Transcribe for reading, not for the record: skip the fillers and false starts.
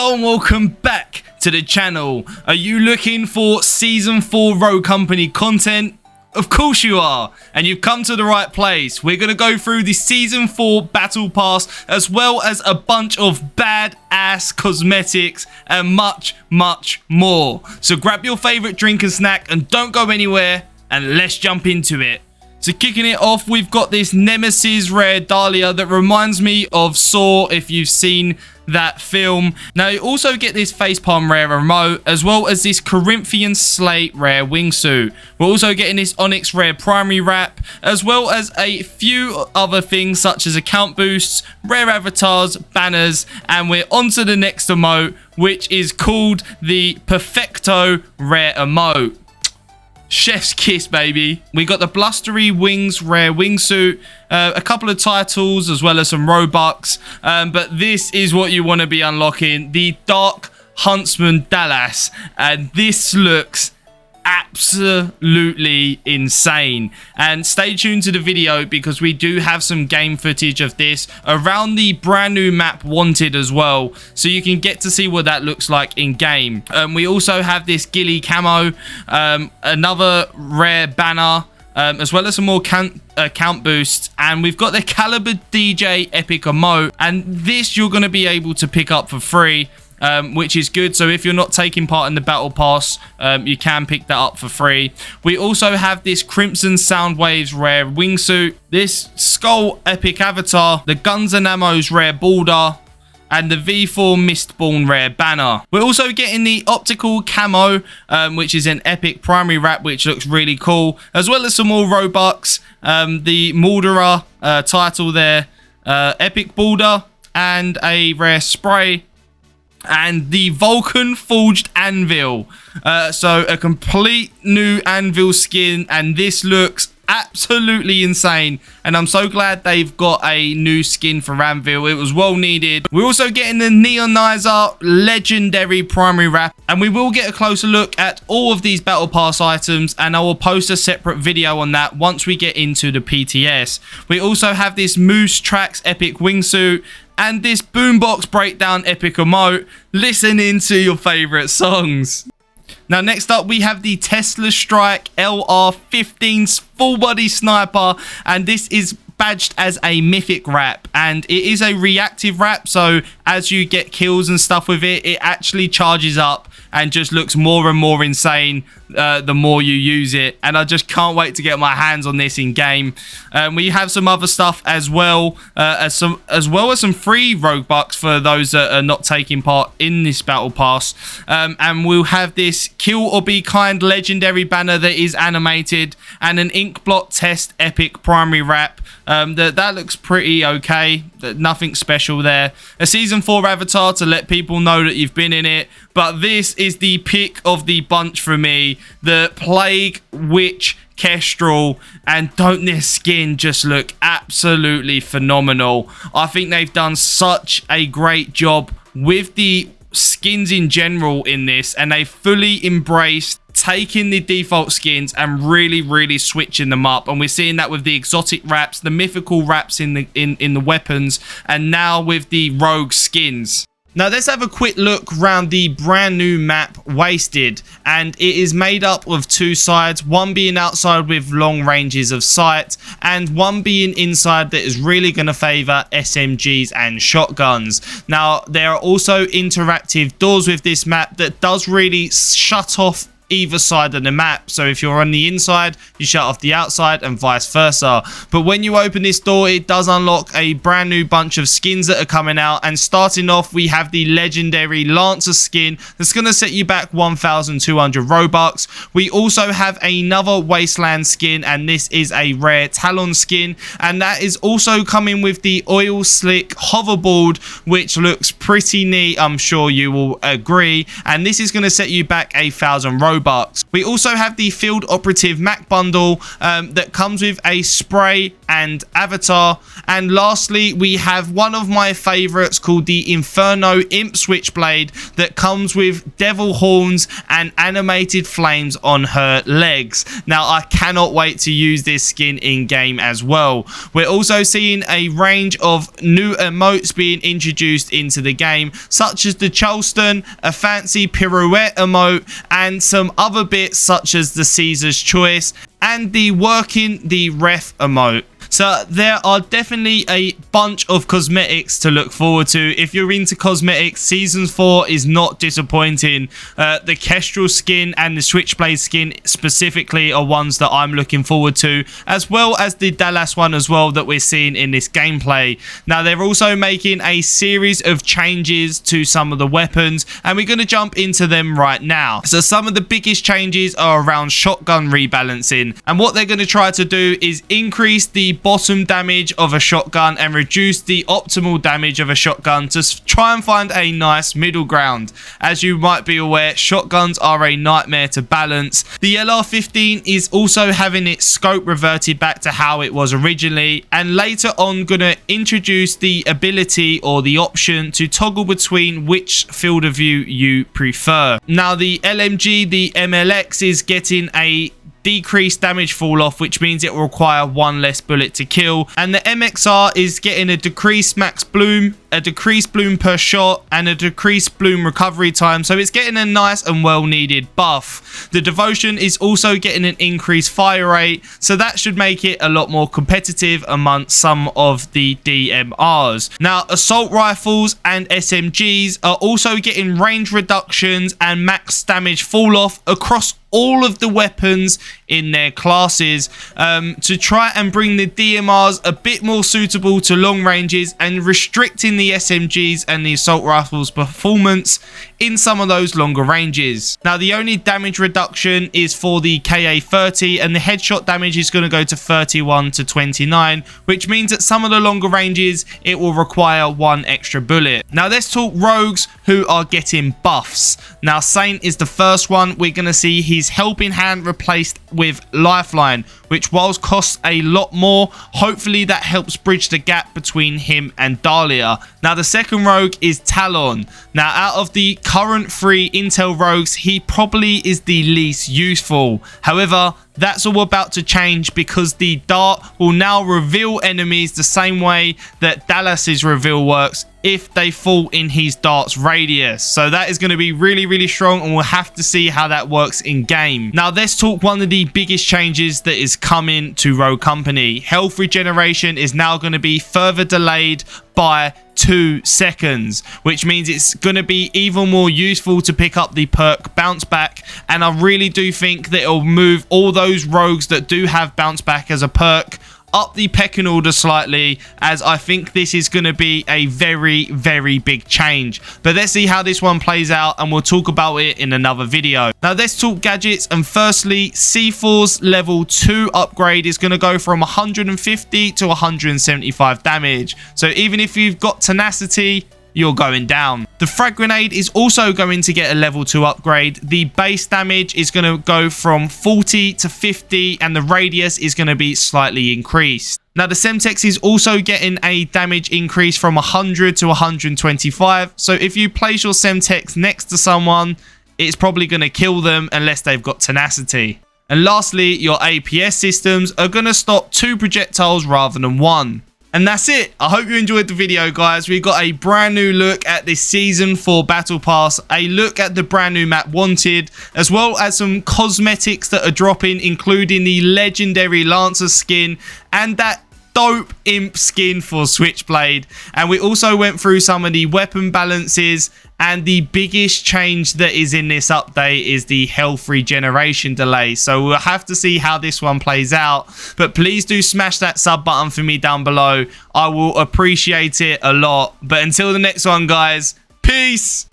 Hello and welcome back to the channel. Are you looking for Season 4 Rogue Company content? Of course you are, and you've come to the right place. We're going to go through the Season 4 Battle Pass, as well as a bunch of badass cosmetics and much more. So grab your favourite drink and snack and don't go anywhere, and let's jump into it. So kicking it off, we've got this Nemesis rare Dahlia that reminds me of Saw, if you've seen that film. Now you also get this facepalm rare remote, as well as this Corinthian slate rare wingsuit. We're also getting this Onyx rare primary wrap, as well as a few other things such as account boosts, rare avatars, banners, and we're on to the next emote, which is called the Perfecto rare emote. Chef's kiss, baby. We got the Blustery Wings rare wingsuit, a couple of titles, as well as some Robux. But this is what you want to be unlocking, the Dark Huntsman Dallas. And this looks absolutely insane. And stay tuned to the video because we do have some game footage of this around the brand new map Wanted as well, so you can get to see what that looks like in game. We also have this Ghillie camo, another rare banner, as well as some more count boosts, and we've got the Caliber DJ epic emote, and this you're going to be able to pick up for free, which is good. So if you're not taking part in the battle pass, you can pick that up for free. We also have this Crimson Soundwaves rare wingsuit, this Skull epic avatar, the Guns and Ammo's rare border, and the V4 Mistborn rare banner. We're also getting the optical camo, which is an epic primary wrap, which looks really cool, as well as some more Robux, the Mordora title there, epic border, and a rare spray, and the Vulcan Forged Anvil. So a complete new Anvil skin, and this looks absolutely insane, and I'm so glad they've got a new skin for Anvil. It was well needed. We're also getting the Neonizer legendary primary wrap, and we will get a closer look at all of these battle pass items, and I will post a separate video on that once we get into the PTS. We also have this Moose Tracks epic wingsuit and this Boombox Breakdown epic emote. Listening to your favorite songs. Now next up we have the Tesla Strike LR15 full body sniper, and this is badged as a mythic wrap, and it is a reactive wrap, so as you get kills and stuff with it, it actually charges up and just looks more and more insane the more you use it, and I just can't wait to get my hands on this in game. We have some other stuff as well, as well as some free Rogue Bucks for those that are not taking part in this battle pass, and we'll have this Kill or Be Kind legendary banner that is animated, and an ink blot test epic primary wrap. That looks pretty okay, nothing special there. A Season 4 avatar to let people know that you've been in it, but this is the pick of the bunch for me, the Plague Witch Kestrel, and don't this skin just look absolutely phenomenal? I think they've done such a great job with the skins in general in this, and they fully embraced taking the default skins and really switching them up, and we're seeing that with the exotic wraps, the mythical wraps in the weapons, and now with the rogue skins. Now let's have a quick look around the brand new map Wasted, and it is made up of two sides, one being outside with long ranges of sight, and one being inside that is really going to favour SMGs and shotguns. Now there are also interactive doors with this map that does really shut off either side of the map, so if you're on the inside you shut off the outside and vice versa. But when you open this door, it does unlock a brand new bunch of skins that are coming out, and starting off we have the legendary Lancer skin that's going to set you back 1,200 Robux. We also have another Wasteland skin, and this is a rare Talon skin, and that is also coming with the Oil Slick hoverboard, which looks pretty neat, I'm sure you will agree, and this is going to set you back 1,000 Robux. Robux. We also have the Field Operative Mac bundle that comes with a spray and avatar. And lastly, we have one of my favorites called the Inferno Imp Switchblade that comes with devil horns and animated flames on her legs. Now, I cannot wait to use this skin in game as well. We're also seeing a range of new emotes being introduced into the game, such as the Charleston, a fancy pirouette emote, and some other bits such as the Caesar's Choice and the working the ref emote. So there are definitely a bunch of cosmetics to look forward to. If you're into cosmetics, Season 4 is not disappointing. The Kestrel skin and the Switchblade skin specifically are ones that I'm looking forward to, as well as the Dallas one as well that we're seeing in this gameplay. Now, they're also making a series of changes to some of the weapons, and we're going to jump into them right now. So some of the biggest changes are around shotgun rebalancing, and what they're going to try to do is increase the bottom damage of a shotgun and reduce the optimal damage of a shotgun to try and find a nice middle ground. As you might be aware, shotguns are a nightmare to balance. The LR15 is also having its scope reverted back to how it was originally, and later on gonna introduce the ability or the option to toggle between which field of view you prefer. Now, the LMG, the MLX, is getting a decreased damage fall off, which means it will require one less bullet to kill, and the MXR is getting a decreased max bloom, a decreased bloom per shot, and a decreased bloom recovery time, so it's getting a nice and well needed buff. The Devotion is also getting an increased fire rate, so that should make it a lot more competitive amongst some of the DMRs. Now, assault rifles and SMGs are also getting range reductions and max damage fall off across all of the weapons in their classes to try and bring the DMRs a bit more suitable to long ranges and restricting the SMGs and the assault rifles performance in some of those longer ranges. Now, the only damage reduction is for the KA-30, and the headshot damage is going to go to 31 to 29, which means at some of the longer ranges it will require one extra bullet. Now, let's talk rogues who are getting buffs. Now, Saint is the first one. We're going to see his helping hand replaced with Lifeline, which whilst costs a lot more, hopefully that helps bridge the gap between him and Dahlia. Now, the second rogue is Talon. Now, out of the current 3 Intel rogues, he probably is the least useful. However, that's all about to change because the dart will now reveal enemies the same way that Dallas's reveal works if they fall in his dart's radius. So that is going to be really, really strong, and we'll have to see how that works in game. Now, let's talk one of the biggest changes that is coming to Rogue Company. Health regeneration is now going to be further delayed by 2 seconds, which means it's going to be even more useful to pick up the perk Bounce Back, and I really do think that it'll move all those rogues that do have Bounce Back as a perk up the pecking order slightly, as I think this is going to be a very, very big change. But let's see how this one plays out, and we'll talk about it in another video. Now, let's talk gadgets, and firstly, C4's level 2 upgrade is going to go from 150 to 175 damage. So even if you've got tenacity, you're going down. The frag grenade is also going to get a level 2 upgrade. The base damage is going to go from 40 to 50, and the radius is going to be slightly increased. Now, the Semtex is also getting a damage increase from 100 to 125. So if you place your Semtex next to someone, it's probably going to kill them unless they've got tenacity. And lastly, your APS systems are going to stop 2 projectiles rather than 1. And that's it. I hope you enjoyed the video, guys. We got a brand new look at this Season 4 Battle Pass, a look at the brand new map Wanted, as well as some cosmetics that are dropping, including the legendary Lancer skin and that dope imp skin for Switchblade. And we also went through some of the weapon balances, and the biggest change that is in this update is the health regeneration delay. So we'll have to see how this one plays out, but please do smash that sub button for me down below. I will appreciate it a lot. But until the next one, guys, peace.